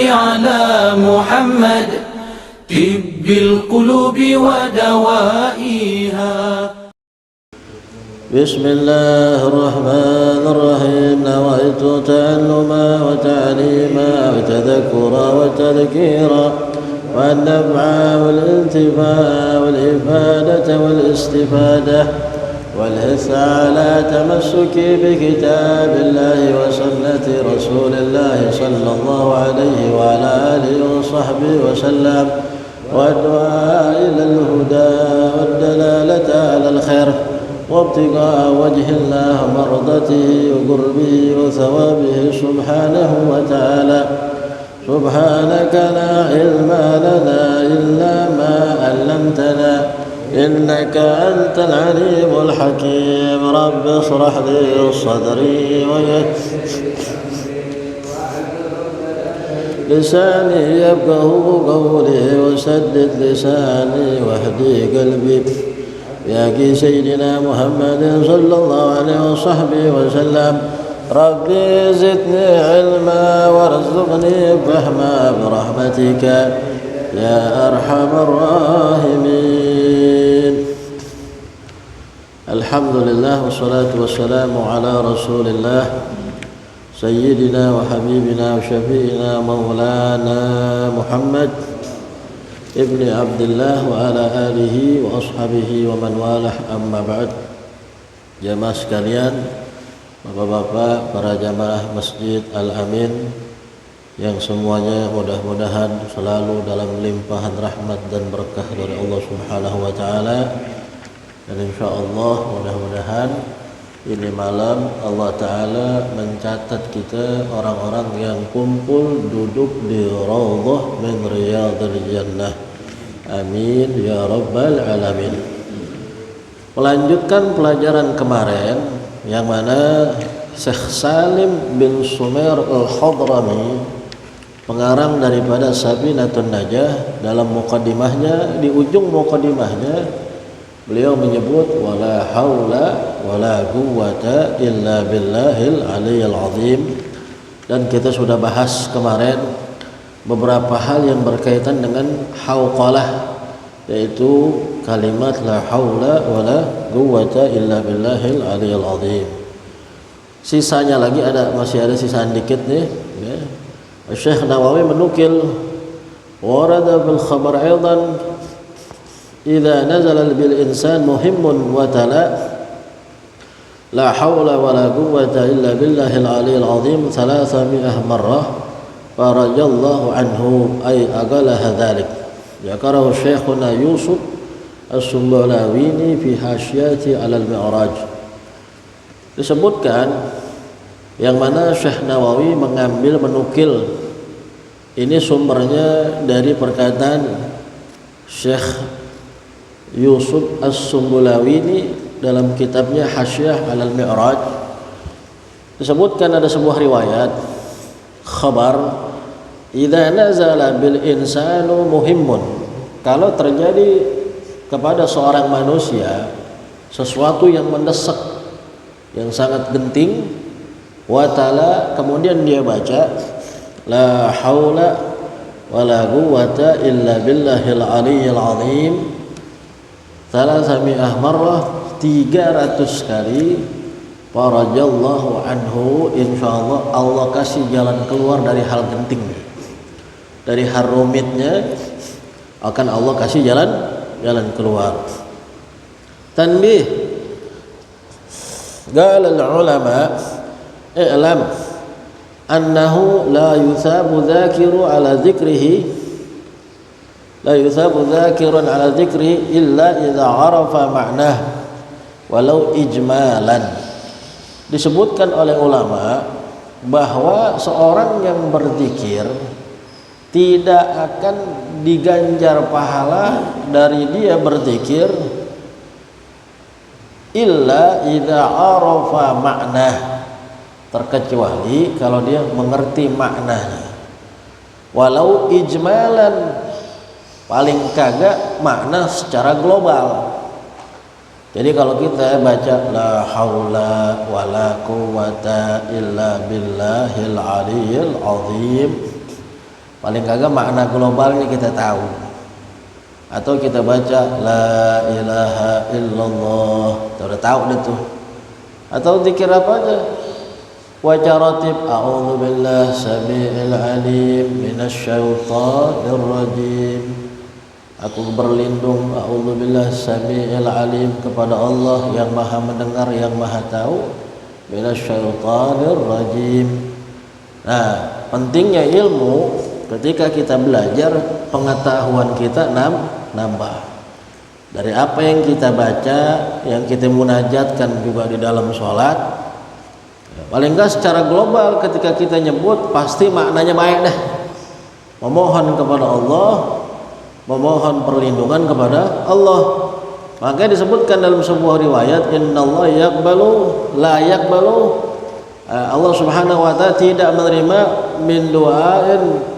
على محمد طب القلوب ودوائها. بسم الله الرحمن الرحيم. نويت تعلما وتعليما وتذكرا وتذكيرا والنفع والانتفاع والإفادة والاستفادة والحث على تمسك بكتاب الله وسنة رسول الله صلى الله عليه وعلى آله وصحبه وسلم والدعاء إلى الهدى والدلالة على الخير وابتغاء وجه الله مرضته وقربه وثوابه سبحانه وتعالى. سبحانك لا علم لنا إلا ما علمتنا إنك أنت العليم الحكيم. رب اشرح لي صدري ويسر لساني يفقه قولي وسدد لساني واهدي قلبي بحق سيدنا محمد صلى الله عليه وصحبه وسلم. ربي زدني علما وارزقني فهما برحمتك يا أرحم الراحمين. الحمد لله والصلاة والسلام على رسول الله سيدنا وحبيبنا وشفيعنا مولانا محمد ابن عبد الله وعلى آله وأصحابه ومن والاه. أما بعد. Jamaah sekalian, Bapak-bapak, para jamaah Masjid Al-Amin yang semuanya mudah-mudahan selalu dalam limpahan rahmat dan berkah dari Allah Subhanahu wa taala. Dan insyaallah mudah-mudahan ini malam Allah taala mencatat kita orang-orang yang kumpul duduk di raudhah min riyadhil jannah. Amin ya rabbal alamin. Melanjutkan pelajaran kemarin yang mana Syekh Salim bin Sumair Al-Hadrami, pengarang daripada Sabinatun Najah, dalam muqaddimahnya, di ujung muqaddimahnya beliau menyebut wala haula wala quwwata illa billahil aliyyil azim. Dan kita sudah bahas kemarin beberapa hal yang berkaitan dengan hauqalah, yaitu kalimat la haula wala quwwata illa billahil aliyyil azim. Sisanya lagi masih ada sisaan dikit nih ya. Syekh Nawawi menukil warada bil khabar aidan idza nazala bil insan muhimmun wa tala la haula wala quwwata illa billahil aliyyil azim 300 marrah farajallahu anhu ay aqalaha dzalik. Yakarahu Syekhuna Yusuf As-Sumbulawini fi hasyati 'ala al-Mi'raj. Disebutkan yang mana Syekh Nawawi menukil ini sumbernya dari perkataan Syekh Yusuf As-Sumbulawini dalam kitabnya Hasyah 'ala al-Mi'raj. Disebutkan ada sebuah riwayat khabar idza nazala bil insanu muhimmun, kalau terjadi kepada seorang manusia sesuatu yang mendesak, yang sangat genting, watala, kemudian dia baca la haula wala quwwata illa billahil aliyyil azim 300 marrah, 300 kali, farajallahu anhu, insyaallah Allah kasih jalan keluar dari hal genting, dari hal rumitnya akan Allah kasih jalan keluar. Tanbih, qala al-ulama i'lam annahu la yuthabu dzakiru ala dzikrihi illa idza arafa ma'nah walau ijmalan. Disebutkan oleh ulama bahwa seorang yang berzikir tidak akan diganjar pahala dari dia berzikir illa idza arafa ma'nah, terkecuali kalau dia mengerti maknanya, walau ijmalan, paling kagak makna secara global. Jadi kalau kita baca la haula wala quwwata illa billahil aliyyil azim, paling kagak makna globalnya kita tahu. Atau kita baca la ilaha illallah, udah tahu deh tuh. Atau zikir apa aja, baca ratib a'udzubillahi samii'il alim minasyaitonir rajim. Aku berlindung a'udzubillahi samii'il alim kepada Allah yang maha mendengar yang maha tahu, minasyaitonir rajim. Nah, pentingnya ilmu ketika kita belajar, pengetahuan kita nambah. Dari apa yang kita baca, yang kita munajatkan juga di dalam sholat, paling enggak secara global ketika kita nyebut pasti maknanya baik dah. Memohon kepada Allah, memohon perlindungan kepada Allah. Makanya disebutkan dalam sebuah riwayat, innallaha yaqbalu la yaqbalu, Allah Subhanahu wa taala tidak menerima min du'ain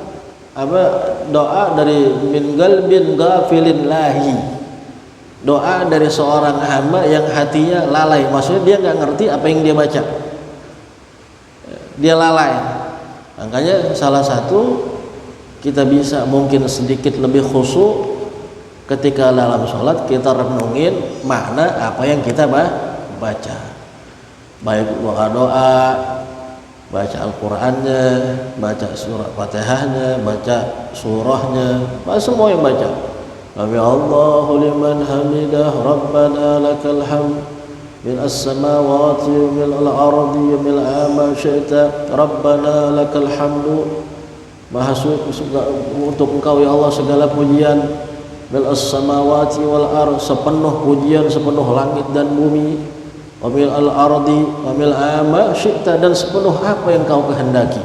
doa dari min qalbin ghafilin lahi, doa dari seorang hamba yang hatinya lalai. Maksudnya dia nggak ngerti apa yang dia baca, dia lalai. Makanya salah satu kita bisa mungkin sedikit lebih khusyuk ketika dalam sholat, kita renungin makna apa yang kita baca, baik doa, baca Al-Qur'annya, baca surah Fatihahnya, baca surahnya, semua yang baca. Sami Allahu liman hamidah, Rabbana lakal hamd mil as-samawati wa mil al-ardi wa mil ma syi'ta, Rabbana lakal hamdu, maha untuk Engkau ya Allah segala pujian, mil as-samawati wal ard, sepenuh pujian sepenuh langit dan bumi, wa mil al-ardi wa mil ma syi'ta, dan sepenuh apa yang Kau kehendaki.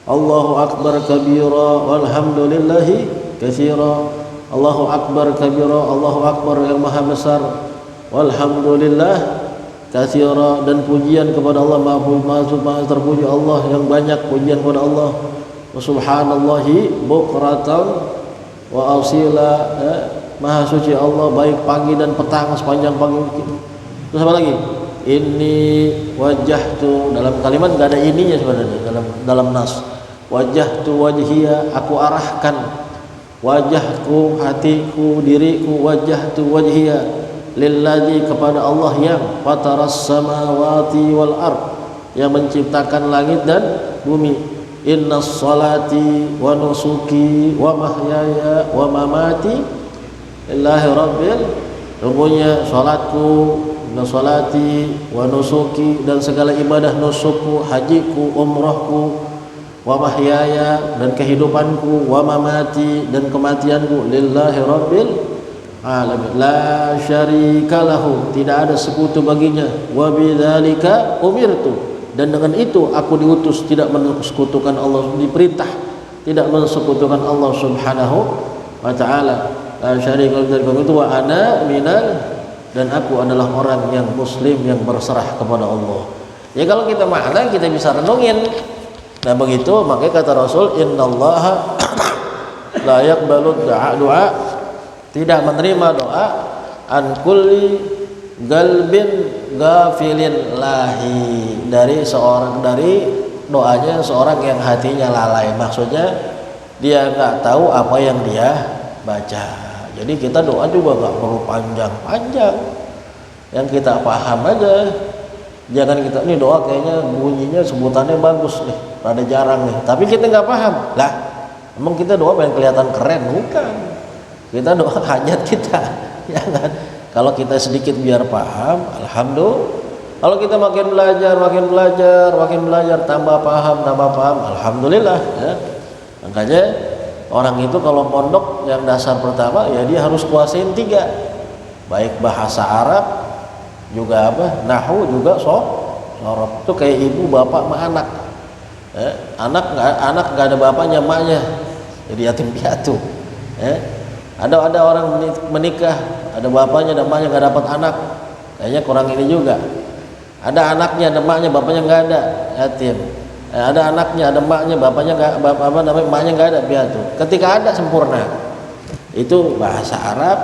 Allahu akbar kabira walhamdulillahi katsira, Allahu akbar kabira, Allahu akbar yang maha besar, walhamdulillah katsira, dan pujian kepada Allah maha terpuji Allah yang banyak pujian kepada Allah, wa subhanallahi bukratan wa asila, maha suci Allah baik pagi dan petang sepanjang pagi. Terus apa lagi? Ini wajjahtu, dalam kalimat enggak ada ininya sebenarnya dalam nas. Wajjahtu wajhiya, aku arahkan wajahku, hatiku, diriku, wajjahtu wajhiya lilladzi, kepada Allah yang fataras samawati wal ard, yang menciptakan langit dan bumi. Innas salati wa nusuki wa mahyaya wa mamati lillahi rabbil, sungguhnya salatku, salati wa nusuki, dan segala ibadah nusukku, hajiku, umrahku, wa mahyaya, dan kehidupanku, wa mamati, dan kematianku, lillahi rabbil alamin, la syarika lahu, tidak ada sekutu baginya, wa bidzalika umirtu, dan dengan itu aku diutus, tidak mensekutukan Allah, diperintah tidak mensekutukan Allah Subhanahu wa taala, la syarika lahu, itu wa ana minal, dan aku adalah orang yang muslim yang berserah kepada Allah. Ya kalau kita makna kita bisa renungin. Nah begitu, makanya kata Rasul, innallaha la yaqbalu du'a, tidak menerima doa an kulli galbin ghafilin lahi, dari doanya seorang yang hatinya lalai. Maksudnya dia nggak tahu apa yang dia baca. Jadi kita doa juga nggak perlu panjang-panjang, yang kita paham aja. Jangan kita ini doa kayaknya bunyinya sebutannya bagus nih, rada jarang nih, tapi kita nggak paham lah. Emang kita doa pengen kelihatan keren? Bukan, kita doa hajat kita, ya kan? Kalau kita sedikit biar paham, alhamdulillah. Kalau kita makin belajar, tambah paham, alhamdulillah. Ya. Makanya orang itu kalau pondok yang dasar pertama ya dia harus kuasain 3, baik bahasa Arab, juga nahwu, juga sorof. Itu kayak ibu bapak sama anak. Anak nggak ada bapaknya, emaknya, jadi yatim piatu. Ada orang menikah, ada bapaknya dan emaknya, nggak dapat anak, kayaknya kurang ini juga. Ada anaknya, ada emaknya, bapaknya nggak ada, yatim. Ada anaknya, ada emaknya, bapaknya nggak, emaknya nggak ada, piatu. Ketika ada sempurna. Itu bahasa Arab,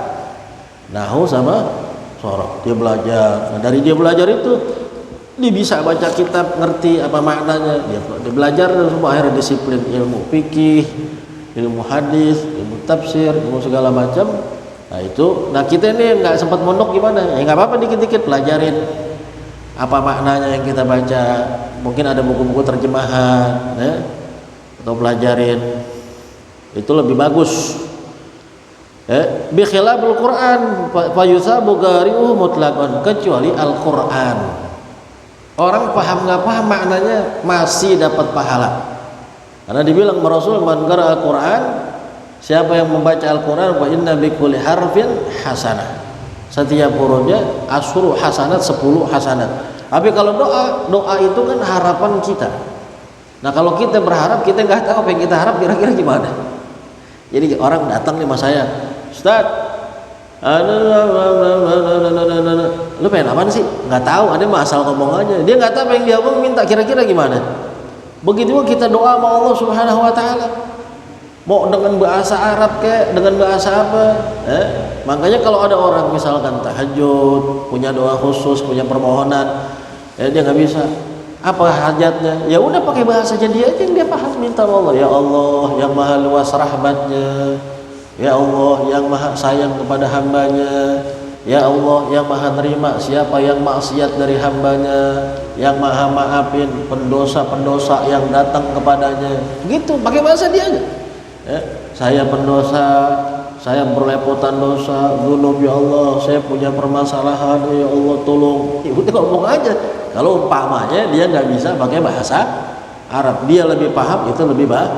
nahwu sama sorof. Dia belajar. Nah, dari dia belajar itu dia bisa baca kitab, ngerti apa maknanya. Dia belajar semua, akhirnya disiplin ilmu fikih, ilmu hadis, ilmu tafsir, ilmu segala macam. Nah itu, nah kita ini nggak sempat mondok gimana? Ya nggak apa-apa, dikit-dikit pelajarin apa maknanya yang kita baca. Mungkin ada buku-buku terjemahan, ya, atau pelajarin. Itu lebih bagus. Bi khilafil Quran fa yusabu qari'uhu mutlaqan, kecuali Al-Quran. Orang paham nggak paham maknanya masih dapat pahala. Karena dibilang Rasul, man qara'a Al-Quran, siapa yang membaca Al-Quran, wa inna bi kulli harfin hasanah. Setiap hurufnya asyru hasanat, 10 hasanat. Tapi kalau doa itu kan harapan kita. Nah kalau kita berharap, kita nggak tahu apa yang kita harap kira-kira gimana. Jadi orang datang nih sama saya, Ustaz, lu pengen apaan sih? Nggak tahu, ada mah asal ngomong aja. Dia nggak tahu apa yang dia ngomong, minta kira-kira gimana. Begitu juga kita doa sama Allah Subhanahu Wa Taala. Mau dengan bahasa Arab kayak dengan bahasa apa? Makanya kalau ada orang misalkan tahajud, punya doa khusus, punya permohonan, dia nggak bisa. Apa hajatnya? Ya udah pakai bahasanya dia aja yang dia paham, minta Allah. Ya Allah yang maha luas rahmatnya, ya Allah yang maha sayang kepada hambanya, ya Allah yang maha nerima siapa yang maksiat dari hambanya, yang maha maafin pendosa-pendosa yang datang kepadanya. Gitu, pakai bahasa dia aja. Saya pendosa, saya berlepotan dosa, dzunub ya Allah, saya punya permasalahan, ya Allah tolong. Ya udah ngomong aja. Kalau umpamanya dia nggak bisa pakai bahasa Arab, dia lebih paham, itu lebih baik.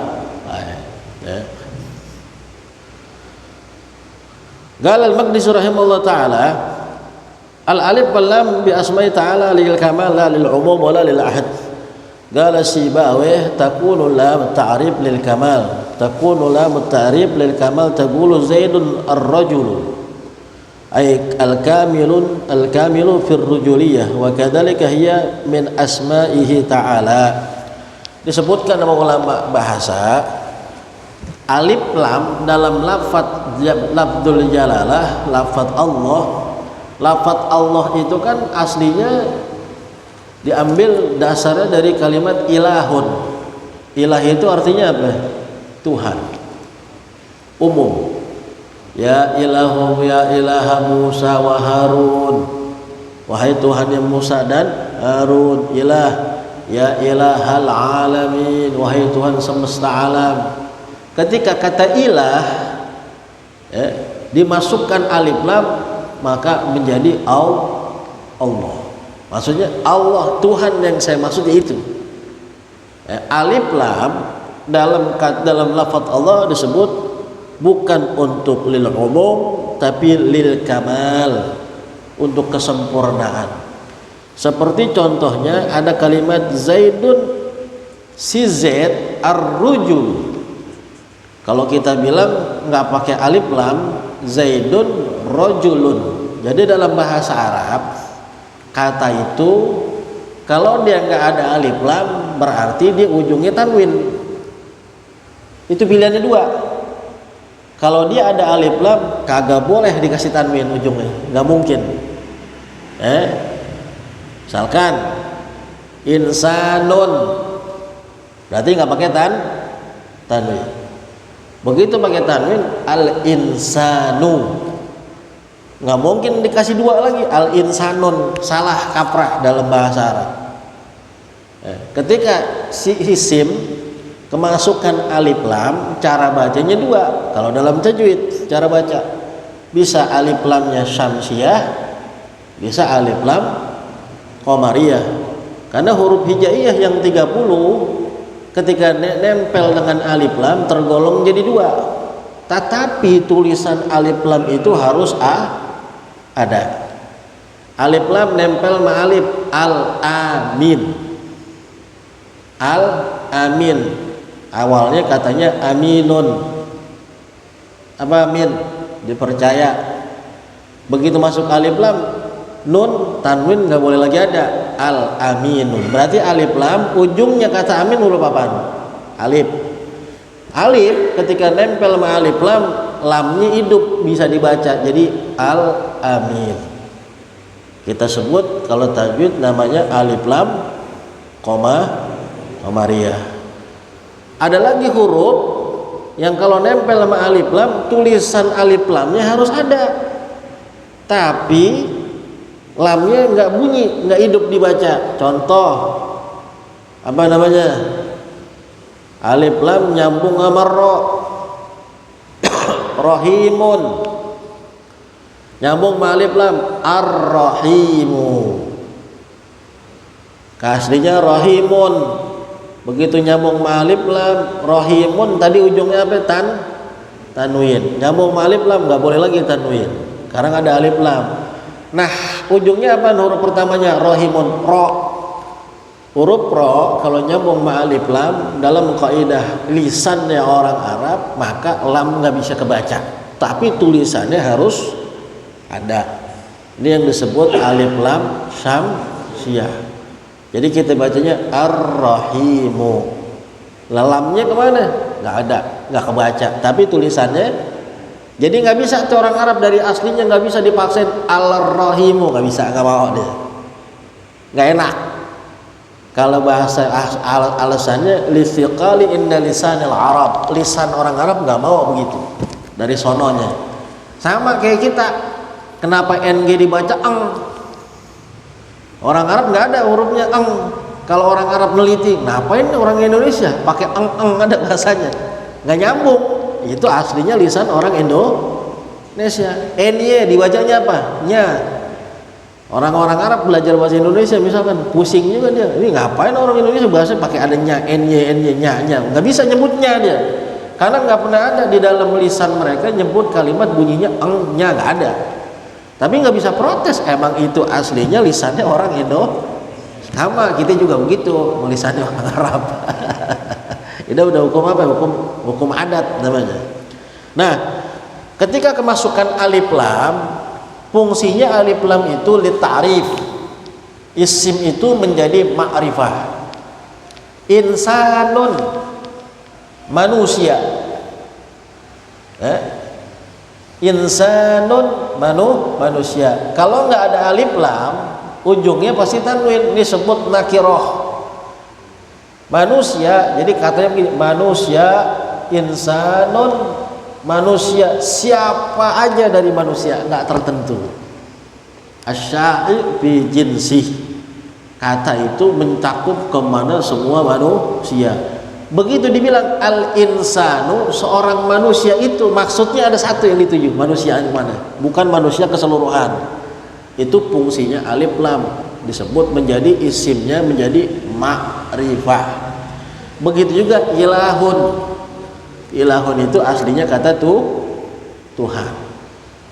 Qala al-Maqdisi rahimahullah taala, al-alif wal lam bi asma'i ta'ala lil kamal la lil umum wala lil ahad. Qala Sibawayh takunu lam ta'rif lil kamal, takunu lam ta'rif lil kamal, taqulu Zaidun ar-rajul ay al-kamilu fi ar-rujuliyah wa kadzalika hiya min asma'ihi ta'ala. Disebutkan sama ulama bahasa, alif lam dalam lafdzul jalalah, lafadz Allah itu kan aslinya diambil dasarnya dari kalimat ilahun. Ilah itu artinya apa? Tuhan umum. Ya ilahu ya ilaha Musa wa Harun, wahai Tuhan yang Musa dan Harun. Ilah ya ilahal alamin, wahai Tuhan semesta alam. Ketika kata ilah dimasukkan alif lam, maka menjadi Allah. Maksudnya Allah, Tuhan yang saya maksud itu. Alif lam dalam lafaz Allah disebut bukan untuk lil umum, tapi lil kamal, untuk kesempurnaan. Seperti contohnya ada kalimat Zaidun, si Zaid ar-rujul. Kalau kita bilang nggak pakai alif lam, Zaidun rojulun. Jadi dalam bahasa Arab kata itu kalau dia nggak ada alif lam berarti dia ujungnya tanwin. Itu pilihannya dua. Kalau dia ada alif lam kagak boleh dikasih tanwin ujungnya, nggak mungkin. Misalkan insanun berarti nggak pakai tanwin. Begitu pakai tanwin al-insanu, nggak mungkin dikasih dua lagi al-insanun, salah kaprah dalam bahasa Arab. Ketika si isim kemasukan alif lam, cara bacanya dua. Kalau dalam tajwid cara baca bisa alif lamnya syamsiyah, bisa alif lam qamariyah. Karena huruf hijaiyah yang 30 ketika nempel dengan alif lam tergolong jadi dua. Tetapi tulisan alif lam itu harus ada. Alif lam nempel ma alif al-amin. Al-amin. Awalnya katanya aminun. Apa amin? Dipercaya. Begitu masuk alif lam, nun tanwin nggak boleh lagi ada, al-aminun. Berarti alif lam ujungnya kata amin huruf apaan? Alif. Alif ketika nempel sama alif lam, lamnya hidup bisa dibaca jadi al-amin. Kita sebut kalau tajwid namanya alif lam qamariyah. Ada lagi huruf yang kalau nempel sama alif lam, tulisan alif lamnya harus ada, tapi lamnya nggak bunyi, nggak hidup dibaca. Contoh apa namanya, alif lam nyambung sama ro, rohimun nyambung sama alif lam, ar-rahimu. Aslinya rohimun, begitu nyambung sama alif lam, rohimun tadi ujungnya apa? Tanwin. Nyambung sama alif lam nggak boleh lagi tanwin, karena ada alif lam. Nah, ujungnya apa huruf pertamanya? Rohimun, ro. Huruf ro kalau nyambung sama alif lam dalam kaidah lisannya orang Arab, maka lam nggak bisa kebaca, tapi tulisannya harus ada. Ini yang disebut alif lam syamsiyah. Jadi kita bacanya ar-rahimu. Lamnya kemana? Nggak ada, nggak kebaca, tapi tulisannya. Jadi nggak bisa tuh orang Arab dari aslinya nggak bisa dipaksain al-rahimu, nggak bisa, nggak mau dia, nggak enak. Kalau bahasa alasannya lithiqali inna lisanil Arab, lisan orang Arab nggak mau begitu dari sononya. Sama kayak kita, kenapa ng dibaca eng? Orang Arab nggak ada hurufnya eng. Kalau orang Arab neliti, ngapain orang Indonesia pakai eng ada bahasanya, nggak nyambung. Itu aslinya lisan orang Indonesia. Ny dibacanya apa? Nya. Orang-orang Arab belajar bahasa Indonesia misalkan pusing juga dia. Ini ngapain orang Indonesia bahasa pakai ada nya, ny, nya. Nggak bisa nyebutnya dia. Karena nggak pernah ada di dalam lisan mereka nyebut kalimat bunyinya eng-nya, nggak ada. Tapi nggak bisa protes, emang itu aslinya lisannya orang Indo. Sama kita juga begitu, lisannya orang Arab. Itu udah hukum apa? Hukum adat namanya. Nah, ketika kemasukan alif lam, fungsinya alif lam itu litarif. Isim itu menjadi ma'rifah. Insanun, manusia. Insanun, manusia. Kalau nggak ada alif lam, ujungnya pasti tanwin. Ini sebut nakiroh. Manusia, jadi katanya begini, manusia, insanun, manusia, siapa aja dari manusia, nggak tertentu. Asy-syai' bi jinsih, kata itu mencakup kemana semua manusia. Begitu dibilang al-insanu, seorang manusia itu maksudnya ada satu yang dituju, manusia yang mana? Bukan manusia keseluruhan. Itu fungsinya alif lam, disebut menjadi isimnya menjadi ma'rifah. Begitu juga ilahun. Ilahun itu aslinya kata Tuhan.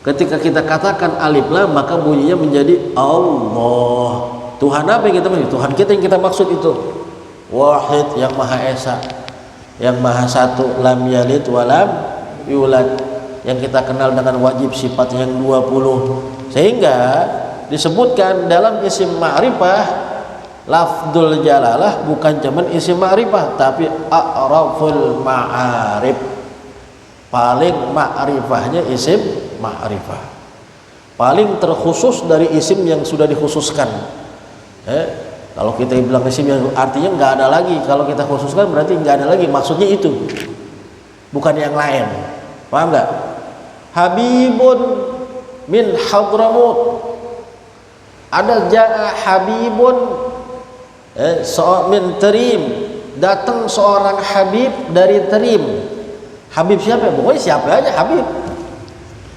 Ketika kita katakan alif lam, maka bunyinya menjadi Allah. Tuhan apa yang kita maksud? Tuhan kita yang kita maksud itu Wahid, yang Maha Esa, yang Maha Satu, lam yalid wa lam yulad, yang kita kenal dengan wajib sifat yang 20. Sehingga disebutkan dalam isim ma'rifah, lafdzul jalalah bukan cuman isim ma'rifah, tapi a'raful ma'arif, paling ma'rifahnya isim ma'rifah, paling terkhusus dari isim yang sudah dikhususkan. Kalau kita bilang isim yang artinya nggak ada lagi, kalau kita khususkan berarti nggak ada lagi, maksudnya itu, bukan yang lain. Paham nggak? Habibun min Hadramut, ada ja'a habibun min Tarim, datang seorang habib dari Tarim. Habib siapa? Pokoknya siapa aja habib.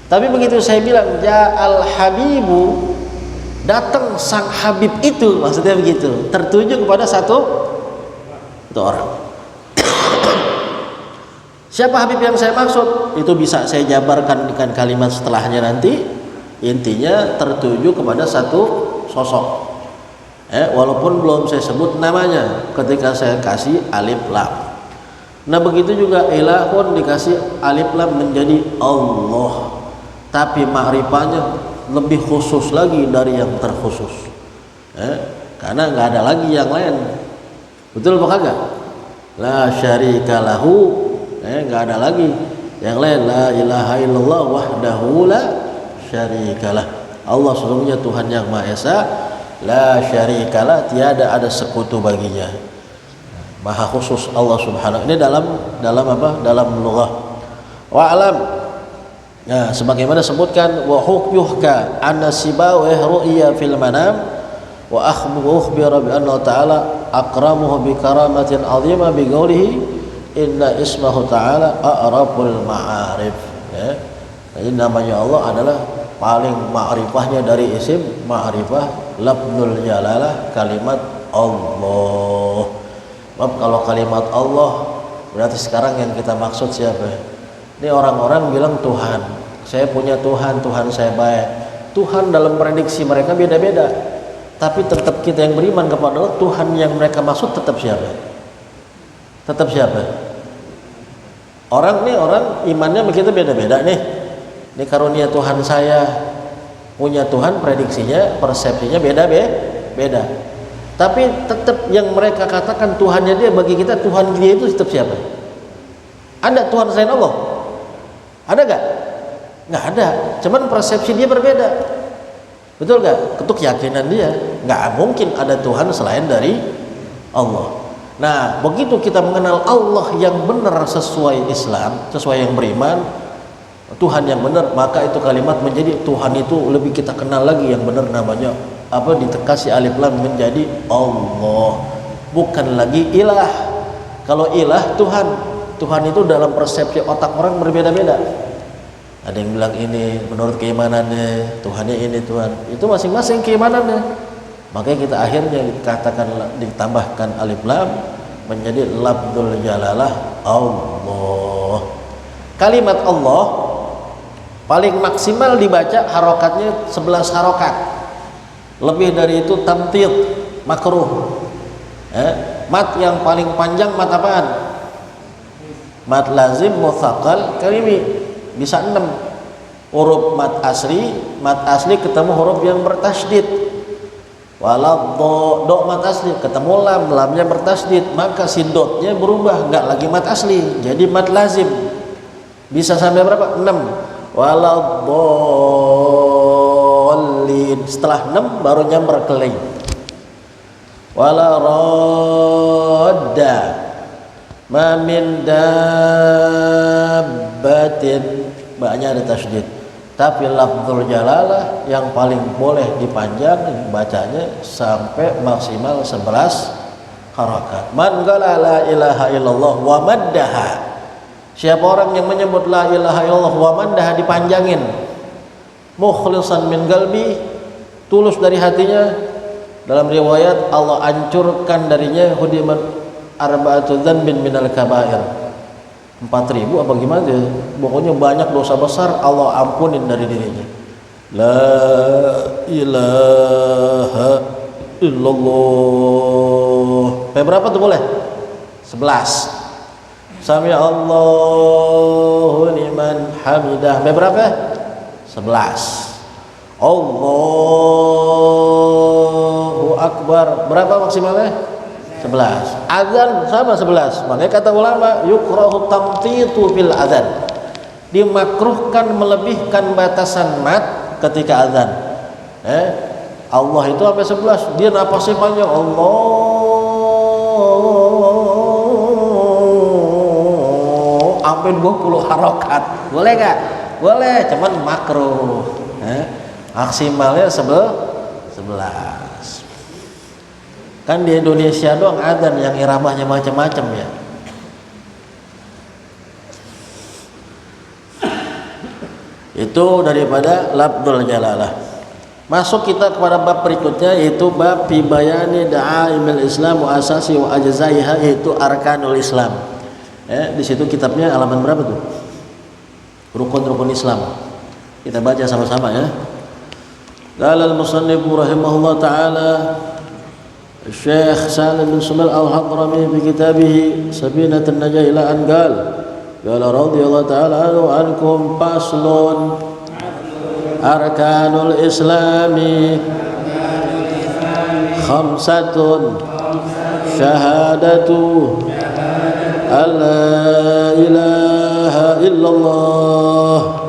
Tapi begitu saya bilang ja'al habibu, datang sang habib itu, maksudnya begitu, tertuju kepada satu orang. Siapa habib yang saya maksud? Itu bisa saya jabarkan dengan kalimat setelahnya nanti. Intinya tertuju kepada satu sosok. Walaupun belum saya sebut namanya ketika saya kasih alif lam. Nah begitu juga ilahun dikasih alif lam menjadi Allah, tapi ma'rifahnya lebih khusus lagi dari yang terkhusus, karena nggak ada lagi yang lain. Betul apa kagak? La syarika lahu, nggak ada lagi yang lain. La ilaha illallah wahdahu la syarikalah. Allah sesungguhnya Tuhan yang Maha Esa, la syarikalah, tiada ada sekutu baginya. maha khusus Allah Subhanahu. Ini dalam apa? Dalam lughah. Wa alam. Nah, sebagaimana sebutkan wa hukyuhka anna sibawih ru'ya fil manam wa akhbira bi anna ta'ala akramuhu bi karamatin 'azimah bi qawlihi inna ismahu ta'ala a'raful ma'arif. Ya. Jadi namanya Allah adalah paling ma'rifahnya dari isim ma'rifah, lafzul jalalah, kalimat Allah. Maaf, kalau kalimat Allah berarti sekarang yang kita maksud siapa? Ini orang-orang bilang Tuhan, saya punya Tuhan, Tuhan saya baik. Tuhan dalam prediksi mereka beda-beda. Tapi tetap kita yang beriman kepada Allah, Tuhan yang mereka maksud tetap siapa? Tetap siapa? Orang imannya begitu beda-beda nih. Ini karunia Tuhan saya, punya Tuhan, prediksinya, persepsinya beda. Tapi tetap yang mereka katakan Tuhannya dia, bagi kita Tuhan dia itu tetap siapa? Ada Tuhan selain Allah? Ada gak? Nggak ada. Cuman persepsi dia berbeda. Betul gak? Ketuk keyakinan dia. Nggak mungkin ada Tuhan selain dari Allah. Nah, begitu kita mengenal Allah yang benar sesuai Islam, sesuai yang beriman, Tuhan yang benar, maka itu kalimat menjadi Tuhan itu lebih kita kenal lagi yang benar, namanya apa? Dikasih alif lam menjadi Allah. Bukan lagi ilah. Kalau ilah Tuhan. Tuhan itu dalam persepsi otak orang berbeda-beda. Ada yang bilang ini menurut keimanannya, Tuhannya ini Tuhan. Itu masing-masing keimanannya. Makanya kita akhirnya ditambahkan alif lam menjadi lafzul jalalah Allah. Kalimat Allah paling maksimal dibaca harokatnya 11 harokat. Lebih dari itu tamtid, makruh. Mat yang paling panjang mat apaan? Mat lazim, mutsaqal, kalimi, bisa 6 huruf mat asli ketemu huruf yang bertasydid. Walau do mat asli ketemu lamnya bertasydid, maka si dotnya berubah, enggak lagi mat asli, jadi mat lazim. Bisa sampai berapa? 6. Walau dhalin, setelah 6 baru nyamber ke lain. Wala radda ma min dabbatin, banyak ada tasydid. Tapi lafzul jalalah yang paling boleh dipanjang bacanya sampai maksimal 11 harakat. Man qala la ilaha illallah wa maddaha, siapa orang yang menyebut la ilaha illallah wa maddaha dipanjangin, mukhlishan min qalbi, tulus dari hatinya, dalam riwayat Allah hancurkan darinya hudiman arba'atu dzanbin minal kabair, 4.000 apa gimana ya? Pokoknya banyak dosa besar Allah ampunin dari dirinya. La ilaha illallah. Berapa tuh boleh? 11. Sami Allahu liman hamidah. Berapa? 11. Allahu akbar. Berapa maksimalnya? 11. Azan sama 11. Makanya kata ulama yukrahu tamtitu fil azan, dimakruhkan melebihkan batasan mat ketika azan. Allah itu sampai 11, dia napasnya panjang, Allah sampai 20 harokat. Boleh gak? Boleh, cuman makruh. Maksimalnya 11. Kan di Indonesia doang adzan yang iramahnya macam-macam ya. Itu daripada lafzul jalalah. Masuk kita kepada bab berikutnya, yaitu bab fi bayani da'aimil Islam wa asasi wa ajzaiha, yaitu arkanul Islam. Di situ kitabnya halaman berapa tuh? Rukun-rukun Islam. Kita baca sama-sama ya. Qala al-musannif rahimahullah taala Syekh Salim bin Sumail Al-Hadrami fi kitabih Sabinatul Najah ila an qala radhiyallahu ta'ala ankum faslun arkanul islami khamsatun syahadatu alla ilaha illallah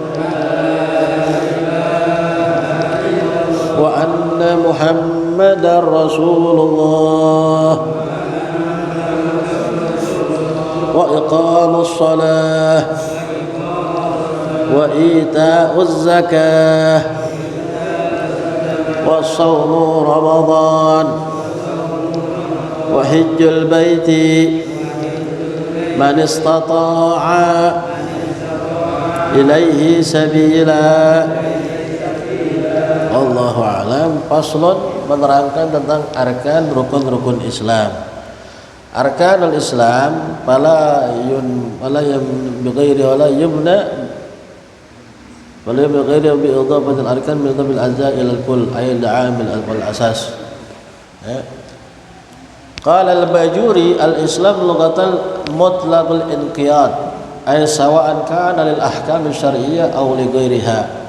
wa anna Muhammadar Rasulullah wa iqamus shalah wa ita'uz zakah wa shaumu ramadan wa hajjul baiti man istata'a ilaihi sabila. Allahu a'lam. Faslun, menerangkan tentang arkan rukun-rukun Islam. Arkanul Islam fala yang bighairi wala yumna wala bighairi bi idafatil arkan min dhabil ajza ila al-kull ay al-amil al-asas. Qala al-Bajuri al-Islam lughatan mutlaqul inqiyad ay sawa'an kana lil ahkam syar'iyyah aw li ghairiha.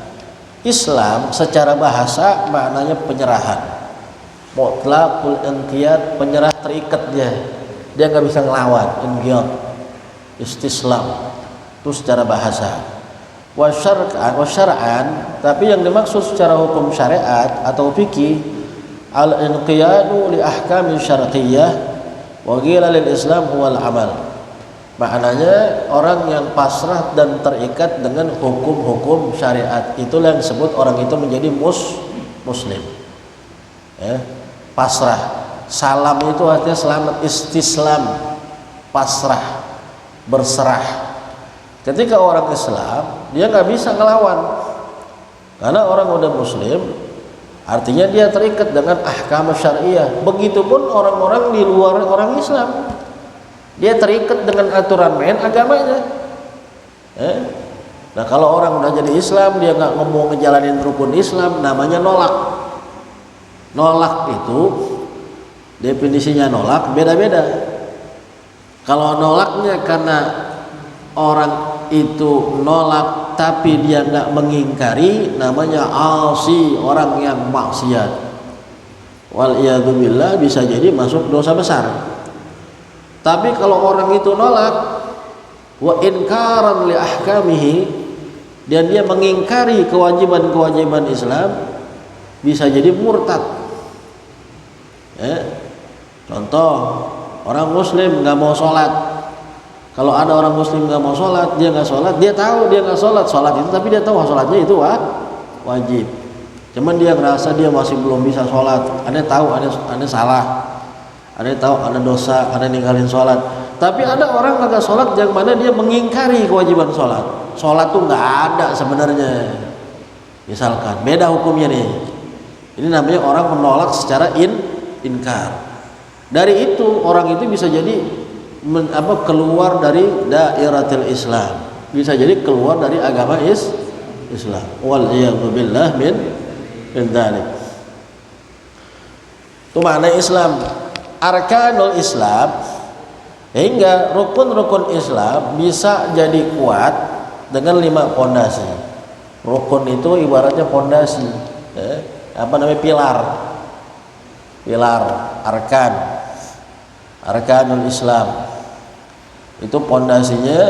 Islam secara bahasa maknanya penyerahan. Mutlaqul inqiyad, penyerah, terikat dia nggak bisa ngelawan. Inqiyad, istislam itu secara bahasa. Wa syar'an, tapi yang dimaksud secara hukum syariat atau fikih, al inqiyadu li ahkam syar'iyyah wa qila lil Islam huwal amal. Maknanya orang yang pasrah dan terikat dengan hukum-hukum syariat, itulah yang disebut orang itu menjadi muslim. Pasrah. Salam itu artinya selamat, istislam, pasrah, berserah. Ketika orang Islam, dia nggak bisa ngelawan, karena orang udah muslim, artinya dia terikat dengan ahkam syariah. Begitupun orang-orang di luar orang Islam, dia terikat dengan aturan main agamanya. Nah kalau orang udah jadi Islam, dia nggak mau ngejalanin rukun Islam, namanya nolak. Nolak itu definisinya nolak beda-beda. Kalau nolaknya karena orang itu nolak tapi dia nggak mengingkari, namanya asi, orang yang maksiat. Wal iyadu billah, bisa jadi masuk dosa besar. Tapi kalau orang itu nolak wa inkaran li ahkamihi, dan dia mengingkari kewajiban-kewajiban Islam, bisa jadi murtad. Contoh, orang muslim nggak mau sholat. Kalau ada orang muslim nggak mau sholat, dia nggak sholat, dia tahu dia nggak sholat itu, tapi dia tahu sholatnya itu wajib. Cuman dia ngerasa dia masih belum bisa sholat. Anda tahu anda salah, ada yang tahu ada dosa karena ninggalin sholat. Tapi ada orang kagak sholat yang mana dia mengingkari kewajiban sholat. Sholat tuh nggak ada sebenarnya. Misalkan beda hukumnya nih. Ini namanya orang menolak secara inkar. Dari itu orang itu bisa jadi keluar dari dairatul Islam. Bisa jadi keluar dari agama Islam. Wal iyadu billah min dzalik. Itu makna Islam. Arkanul Islam, hingga rukun-rukun Islam bisa jadi kuat dengan 5 pondasi. Rukun itu ibaratnya pondasi, pilar, arkanul Islam itu pondasinya,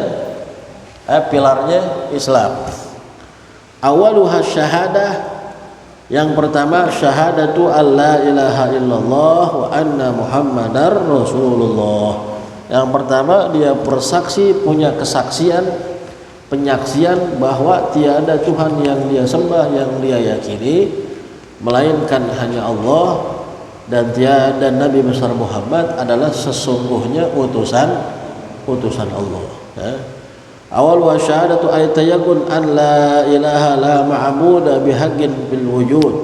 pilarnya Islam. Awaluha syahadah. Yang pertama, syahadatu alla ilaha illallah wa anna muhammadar rasulullah. Yang pertama, dia bersaksi, punya kesaksian, penyaksian bahwa tiada Tuhan yang dia sembah, yang dia yakini, melainkan hanya Allah, dan tiada Nabi besar Muhammad adalah sesungguhnya utusan Allah. Awal wa syahadatu ayatayakun an la ilaha la ma'budu bihaqqin bil wujud.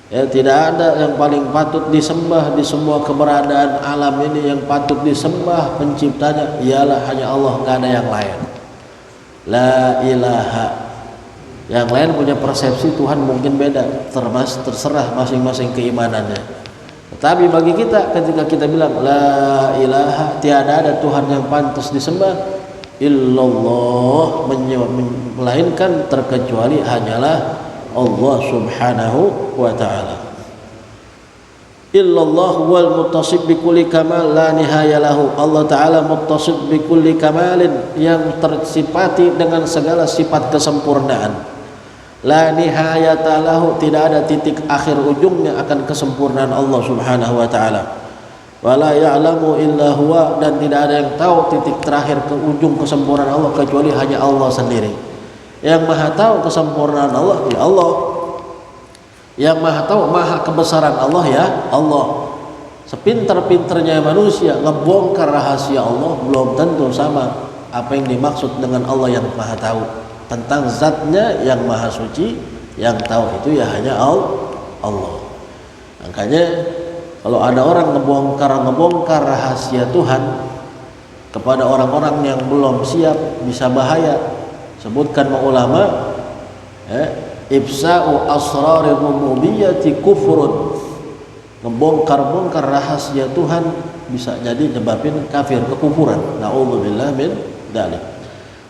Tidak ada yang paling patut disembah di semua keberadaan alam ini, yang patut disembah penciptanya ialah hanya Allah, nggak ada yang lain. La ilaha. Yang lain punya persepsi Tuhan mungkin beda, terserah masing-masing keimanannya. Tetapi bagi kita, ketika kita bilang la ilaha, tiada ada Tuhan yang pantas disembah illallah, melainkan terkecuali hanyalah Allah subhanahu wa ta'ala. Illallah wal muttasib bi kulli kamal la nihaya lahu. Allah ta'ala muttasib bi kulli kamalin, yang tersifati dengan segala sifat kesempurnaan. La nihayata lahu, tidak ada titik akhir ujungnya akan kesempurnaan Allah subhanahu wa ta'ala. wala ya'lamu illa huwa, dan tidak ada yang tahu titik terakhir ke ujung kesempurnaan Allah kecuali hanya Allah sendiri. Yang maha tahu kesempurnaan Allah ya Allah. Yang maha tahu maha kebesaran Allah ya Allah. Sepintar-pintarnya manusia ngebongkar rahasia Allah belum tentu sama apa yang dimaksud dengan Allah yang maha tahu. Tentang zatnya yang maha suci, yang tahu itu ya hanya Allah. Makanya kalau ada orang ngebongkar rahasia Tuhan kepada orang-orang yang belum siap, bisa bahaya. Sebutkan ulama, ifsa'u asrari rububiyyati kufrun. Ngebongkar rahasia Tuhan bisa jadi nyebabin kafir, kekufuran. Na'udzubillah min dzalik.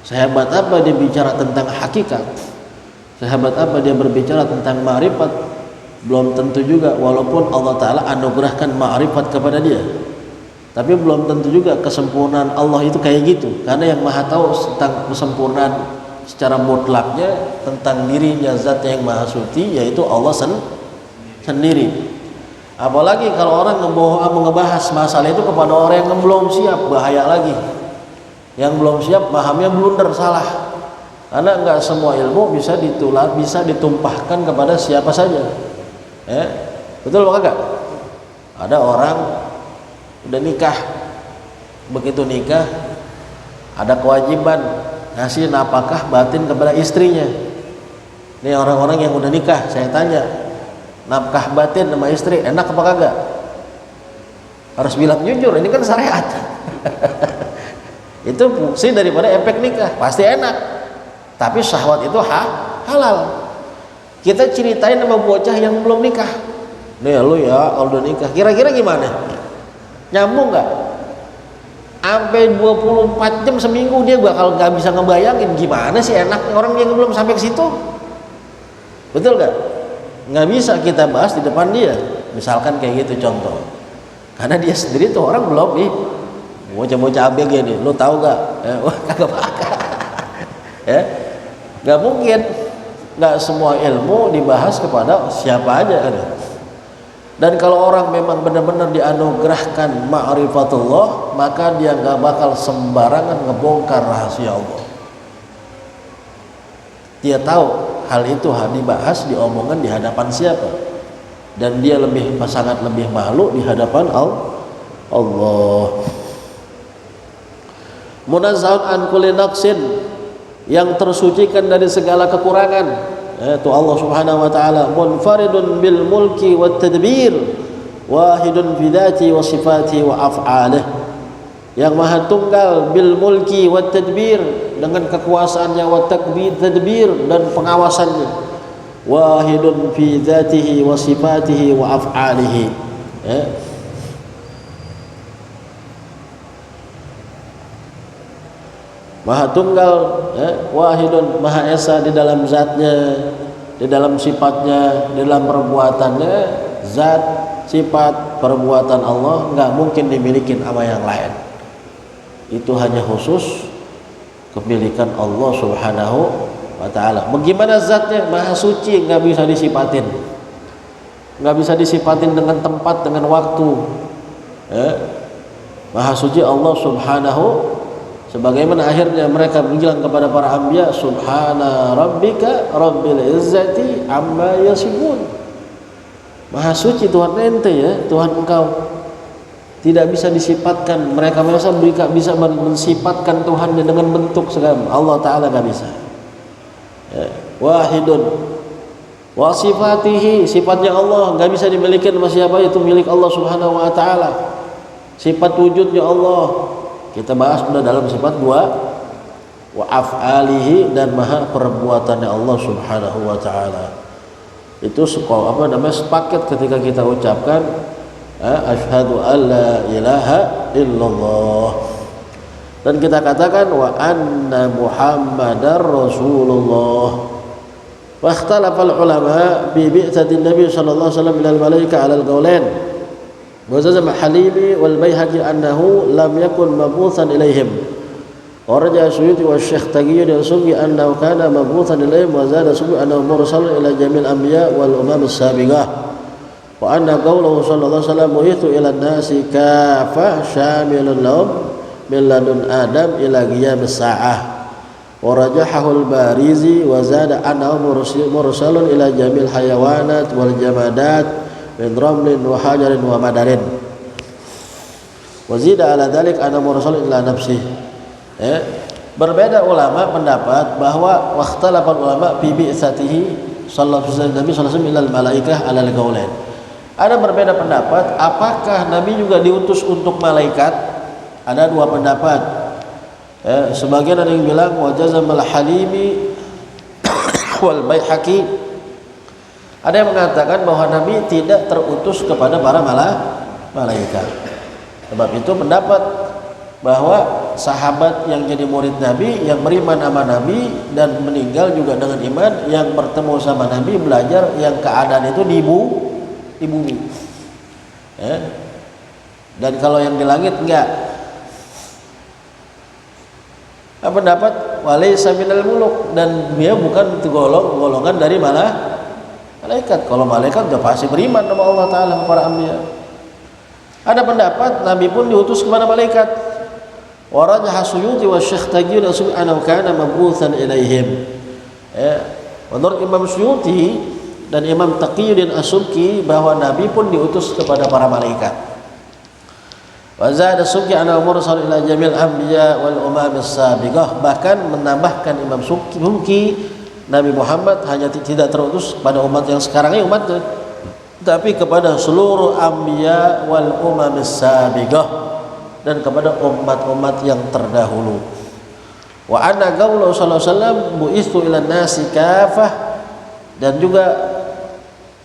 Sehebat apa dia bicara tentang hakikat, sehebat apa dia berbicara tentang ma'rifat, belum tentu juga, walaupun Allah Ta'ala anugerahkan ma'rifat kepada dia, tapi belum tentu juga kesempurnaan Allah itu kayak gitu. Karena yang maha tahu tentang kesempurnaan secara mutlaknya tentang dirinya, zatnya yang maha suci, yaitu Allah sendiri. Apalagi kalau orang ngebahas masalah itu kepada orang yang belum siap, bahaya lagi. Yang belum siap pahamnya blunder, salah. Karena enggak semua ilmu bisa ditumpahkan kepada siapa saja. Betul apa enggak? Ada orang udah nikah, begitu nikah ada kewajiban ngasih nafkah batin kepada istrinya. Ini orang-orang yang udah nikah, saya tanya, nafkah batin sama istri enak apa kagak? Harus bilang jujur, ini kan syariat. Itu fungsi daripada efek nikah, pasti enak. Tapi syahwat itu halal. Kita ceritain sama bocah yang belum nikah, nih lu ya kalau udah nikah kira-kira gimana? Nyambung nggak? Sampai 24 jam seminggu dia bakal nggak bisa ngebayangin gimana sih enaknya orang yang belum sampai ke situ. Betul nggak? Nggak bisa kita bahas di depan dia, misalkan kayak gitu contoh, karena dia sendiri tuh orang belum nih. Bocah-bocah ABG nih, lu tahu nggak? Wah kagak bakal. Nggak mungkin. Nggak semua ilmu dibahas kepada siapa aja kan. Dan kalau orang memang benar-benar dianugerahkan ma'rifatullah, maka dia nggak bakal sembarangan ngebongkar rahasia Allah. Dia tahu hal itu dibahas, diomongan di hadapan siapa, dan dia sangat lebih malu di hadapan Allah. Munazzahun an kulli naqsin, yang tersucikan dari segala kekurangan, yaitu Allah Subhanahu wa taala. Munfaridun bil mulki wat tadbir, wahidun fi dzati wa sifati wa af'alih. Yang maha tunggal bil mulki wat tadbir, dengan kekuasaannya, wa tadbir dan pengawasannya. Wahidun fi dzatihi wa sifatihi wa af'alihi. Maha tunggal, wahidun, maha esa di dalam zatnya, di dalam sifatnya, di dalam perbuatannya. Zat, sifat, perbuatan Allah nggak mungkin dimiliki sama yang lain. Itu hanya khusus kepemilikan Allah Subhanahu wa ta'ala. Bagaimana zatnya? Maha suci, nggak bisa disifatin, nggak bisa disifatin dengan tempat, dengan waktu. Maha suci Allah Subhanahu, sebagaimana akhirnya mereka bilang kepada para anbiya, subhana rabbika rabbil izzati amma yasifun. Maha suci Tuhan ente ya, Tuhan engkau. Tidak bisa disifatkan, mereka merasa bisa mensifatkan Tuhan dengan bentuk segala. Allah Ta'ala gak bisa. Wahidun wa sifatihi, sifatnya Allah gak bisa dimiliki sama siapa, itu milik Allah Subhanahu wa ta'ala. Sifat wujudnya Allah kita bahas sudah dalam sifat wa af'alihi, dan maha perbuatannya Allah Subhanahu wa ta'ala. Itu sepaket ketika kita ucapkan asyhadu alla ilaha illallah, dan kita katakan wa anna muhammadar rasulullah. Wa ikhtalafa al-ulama bi bi'tsatin nabi sallallahu alaihi wasallam ila al-malaika 'ala al-qawlain. Wa zazama Halimi wal Baihaqi annahu lam yakun mab'utsan ilaihim. Wa raja'a Suyuti wa Syekh Taqiyuddin al-Subki annahu kana mab'utsan ilaihim, wa zada Subki annahu mursalun ila jamil anbiya wal umam as-sabiqah. wa anna qawluhu sallallahu alaihi wasallam bu'itsu ila nasi kafah syamilun lahum min ladun adam ila qiyamis sa'ah wa rajahahu al-Barizi wa zada annahu mursalun ila jamil hayawanat wal jamadat min ramlin wa hajarin wa madarin wa zida ala dzalik anna mursalun ila nafsihi. Berbeda ulama pendapat bahwa waqtalafal ulama fi bi'tsatihi sallallahu alaihi wasallam ilal malaikah alal qaulain. Ada berbeda pendapat apakah Nabi juga diutus untuk malaikat. Ada dua pendapat. Sebagian ada yang bilang wa jazamal halimi wal baihaqi. Ada yang mengatakan bahwa Nabi tidak terutus kepada para malaikat. Sebab itu pendapat bahwa sahabat yang jadi murid Nabi, yang beriman sama Nabi dan meninggal juga dengan iman, yang bertemu sama Nabi belajar yang keadaan itu di bumi. Dan kalau yang di langit enggak. Pendapat walaysa minal muluk, dan dia bukan golongan dari malaikat. Kalau malaikat sudah pasti beriman sama Allah Ta'ala, para anbiya. Ada pendapat Nabi pun diutus kepada malaikat. Warajah Suyuti wa Syekh Taqiyuddin As-Subki annahu kana mab'utsan ilaihim. Menurut Imam Suyuti dan Imam Taqiyuddin As-Subki bahwa Nabi pun diutus kepada para malaikat. Wa zada As-Subki annahu mursal ila jamil anbiya wal umam as-sabiqah. Bahkan menambahkan Imam Subki Nabi Muhammad hanya tidak terutus pada umat yang sekarang ini umatnya, tapi kepada seluruh anbiya wal umam as-sabiqah, dan kepada umat-umat yang terdahulu. Wa anna qawluhu sallallahu alaihi wasallam bu'itsu ilan nasi kafah, dan juga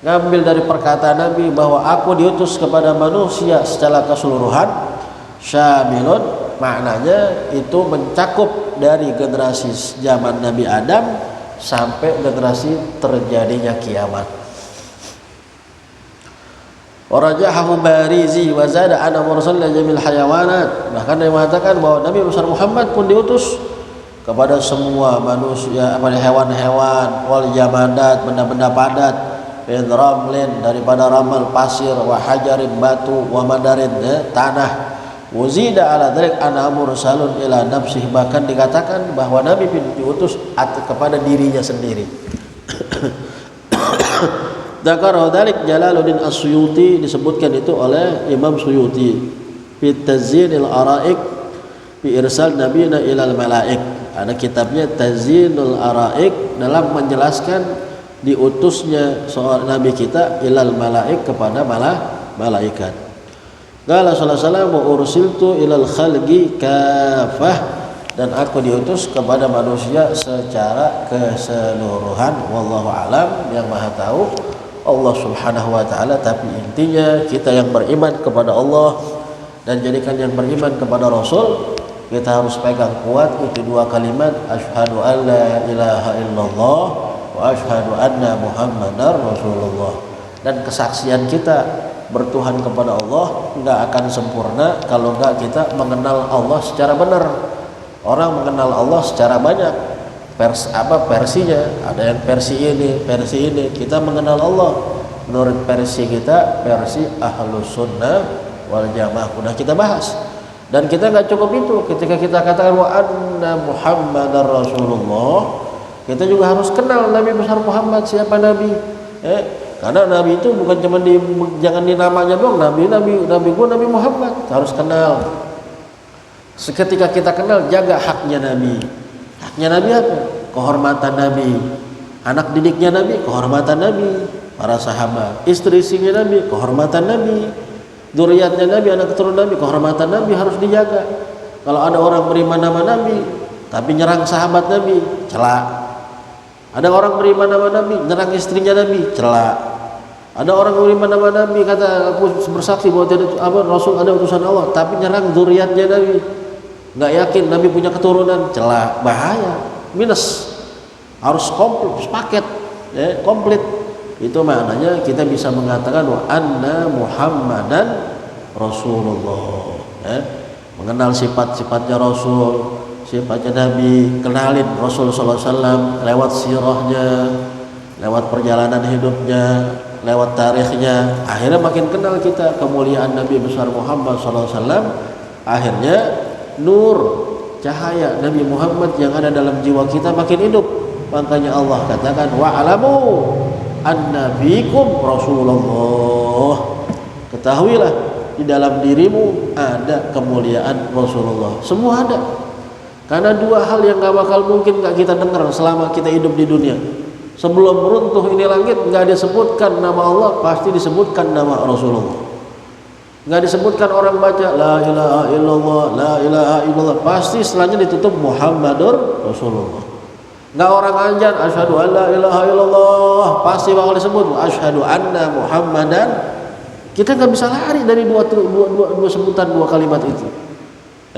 ngambil dari perkataan Nabi bahwa aku diutus kepada manusia secara keseluruhan. Syamilun, maknanya itu mencakup dari generasi zaman Nabi Adam sampai generasi terjadinya kiamat. Warajahahu Barizi wa zada ana mursal jamil hayawanat. Bahkan dia mengatakan bahwa Nabi besar Muhammad pun diutus kepada semua manusia, pada hewan-hewan, wal jamadat, benda-benda padat, min ramlin, daripada ramal pasir, wa hajarin batu, wa madarin tanah. Wazida ala dzalik ana mursalun ila nafsihi. Bahkan dikatakan bahwa Nabi diutus kepada dirinya sendiri. Dzakara dzalik Jalaluddin As-Suyuti, disebutkan itu oleh Imam Suyuti fi Tazyinul Araik fi irsal nabiyina ilal malaik. Ada kitabnya Tazyinul Araik dalam menjelaskan diutusnya seorang nabi kita ilal malaik kepada malaikat. Qala sallallahu alaihi wasallam ursiltu ilal khalqi kafah, dan aku diutus kepada manusia secara keseluruhan. Wallahu alam, yang maha tahu Allah subhanahu wa ta'ala. Tapi intinya kita yang beriman kepada Allah dan jadikan yang beriman kepada Rasul, kita harus pegang kuat itu dua kalimat, asyhadu an la ilaha illallah wa asyhadu anna muhammadar rasulullah. Dan kesaksian kita bertuhan kepada Allah enggak akan sempurna kalau enggak kita mengenal Allah secara benar. Orang mengenal Allah secara banyak, versinya, ada yang versi ini. Kita mengenal Allah menurut versi kita, versi Ahlus Sunnah wal Jamaah, sudah kita bahas. Dan kita nggak cukup itu, ketika kita katakan wa anna Muhammadar Rasulullah, kita juga harus kenal Nabi besar Muhammad, siapa Nabi. Karena Nabi itu bukan cuma jangan di namanya doang, Nabi gua Nabi Muhammad, harus kenal. Seketika kita kenal, jaga haknya Nabi. Haknya Nabi apa? Kehormatan Nabi. Anak didiknya Nabi, kehormatan Nabi. Para sahabat, istri-istrinya Nabi, kehormatan Nabi. Dzurriyyatnya Nabi, anak keturunan Nabi, kehormatan Nabi harus dijaga. Kalau ada orang beriman nama Nabi tapi nyerang sahabat Nabi, celak. Ada orang beriman nama Nabi, nyerang istrinya Nabi, celak. Ada orang beriman nama Nabi, kata aku bersaksi bahwa Rasul ada utusan Allah, tapi nyerang dzurriyyatnya Nabi, nggak yakin Nabi punya keturunan, celak, bahaya, minus. Harus komplit, paket, komplit. Itu maknanya kita bisa mengatakan wa anna Muhammadan Rasulullah. Mengenal sifat-sifatnya Rasul, sifatnya Nabi, kenalin Rasul sallallahu alaihi wasallam lewat sirahnya, lewat perjalanan hidupnya, lewat tarikhnya, akhirnya makin kenal kita kemuliaan Nabi besar Muhammad SAW. Akhirnya nur cahaya Nabi Muhammad yang ada dalam jiwa kita makin hidup. Makanya Allah katakan wa'alamu anna fikum Rasulullah. Ketahuilah di dalam dirimu ada kemuliaan Rasulullah. Semua ada. Karena dua hal yang gak bakal mungkin gak kita dengar selama kita hidup di dunia. Sebelum runtuh ini langit gak disebutkan nama Allah, pasti disebutkan nama Rasulullah. Gak disebutkan orang baca la ilaha illallah, la ilaha illallah, pasti setelahnya ditutup Muhammadur Rasulullah. Gak orang anjan asyhadu an la ilaha illallah, pasti bakal disebut asyhadu anna Muhammadan. Kita gak bisa lari dari dua sebutan, dua kalimat itu.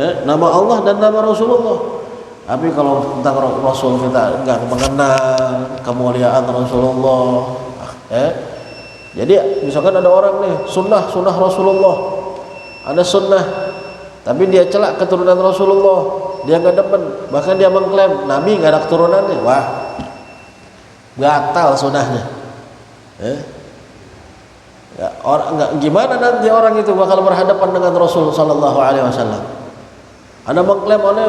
Nama Allah dan nama Rasulullah. Tapi kalau tentang Rasul kita nggak mengenal kemuliaan Rasulullah, jadi misalkan ada orang nih sunnah Rasulullah, ada sunnah, tapi dia celak keturunan Rasulullah, dia nggak demen, bahkan dia mengklaim Nabi nggak ada keturunannya, wah, batal sunnahnya. Ya, gimana nanti orang itu bakal berhadapan dengan Rasul Sallallahu Alaihi Wasallam? Ada mengklaim oleh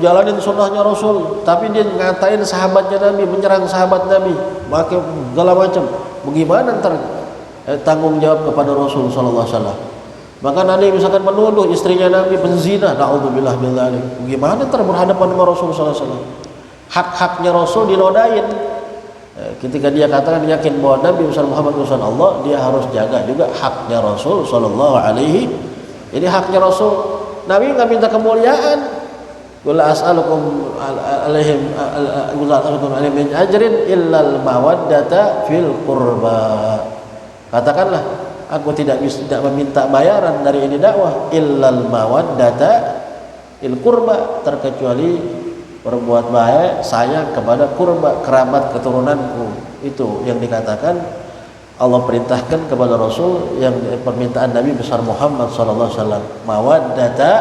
jalanin sunnahnya Rasul, tapi dia ngatain sahabatnya Nabi, menyerang sahabat Nabi, pakai segala macam. Bagaimana ntar tanggung jawab kepada Rasul Sallallahu Alaihi Wasallam? Maka nanti misalkan menuduh istrinya Nabi penzina, naudzubillah min dzalik. Bagaimana ntar berhadapan dengan Rasul Sallallahu Alaihi Wasallam? Hak-haknya Rasul dinodain. Ketika dia katakan yakin bahwa Nabi besar Muhammad utusan Allah, dia harus jaga juga haknya Rasul Sallallahu Alaihi. Jadi haknya Rasul, Nabi nggak minta kemuliaan. Qul as'alukum alaihim min ajrin illal mawaddata fil qurba. Katakanlah, aku tidak meminta bayaran dari ini dakwah illal mawaddata fil qurba, terkecuali berbuat baik sayang kepada kurba, kerabat keturunanku. Itu yang dikatakan Allah perintahkan kepada Rasul, yang permintaan Nabi besar Muhammad sallallahu alaihi wasallam, mawaddata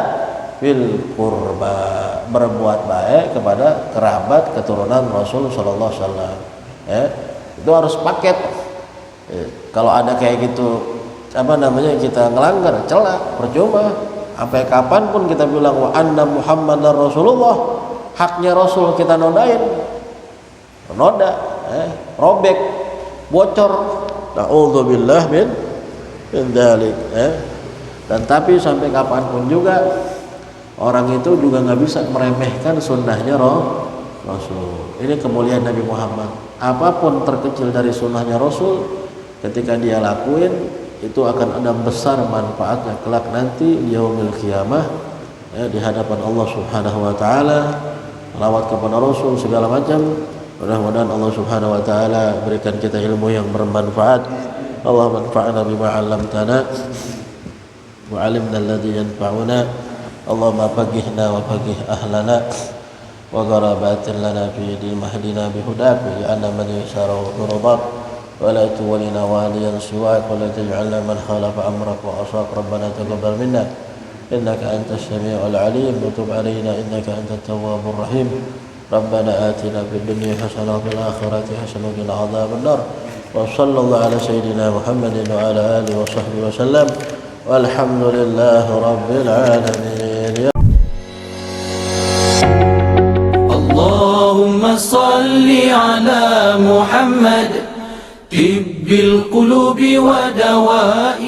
fil qurba, berbuat baik kepada kerabat keturunan Rasul sallallahu alaihi wasallam. Itu harus paket. Kalau ada kayak gitu kita ngelanggar, celak, percuma. Sampai kapanpun kita bilang wa anna Muhammadar Rasulullah, haknya Rasul kita nodain, robek, bocor. Na'udzubillah min dzalik. Dan tapi sampai kapanpun juga orang itu juga nggak bisa meremehkan sunnahnya Rasul. Ini kemuliaan Nabi Muhammad. Apapun terkecil dari sunnahnya Rasul, ketika dia lakuin itu akan ada besar manfaatnya kelak nanti di yaumil qiyamah, di hadapan Allah Subhanahu wa taala. Selawat kepada Rasul segala macam. Mudah-mudahan Allah Subhanahu wa taala berikan kita ilmu yang bermanfaat. Allah manfa'na bima 'allamtana wa 'allimna alladhi yanfa'una. Allahumma faqihna wa faqih ahlana wa gharabatin lana fi din mahdina bihudak wa ja'alna man yasara dhurbat wa la tuwallina waliyan siwak wa la taj'alna man khalafa amrak wa asaq. Rabbana taqabbal minna innaka antas samiul alim wa tub 'alaina innaka antat tawwabur rahim. Rabbana atina fid dunya hasanah wa fil akhirati hasanah wa qina adzabannar. Wa sallallahu ala sayyidina Muhammadin wa ala alihi wa sahbihi wa sallam. Walhamdulillahi rabbil alamin. Allahumma salli ala Muhammad tibbil qulubi wa dawai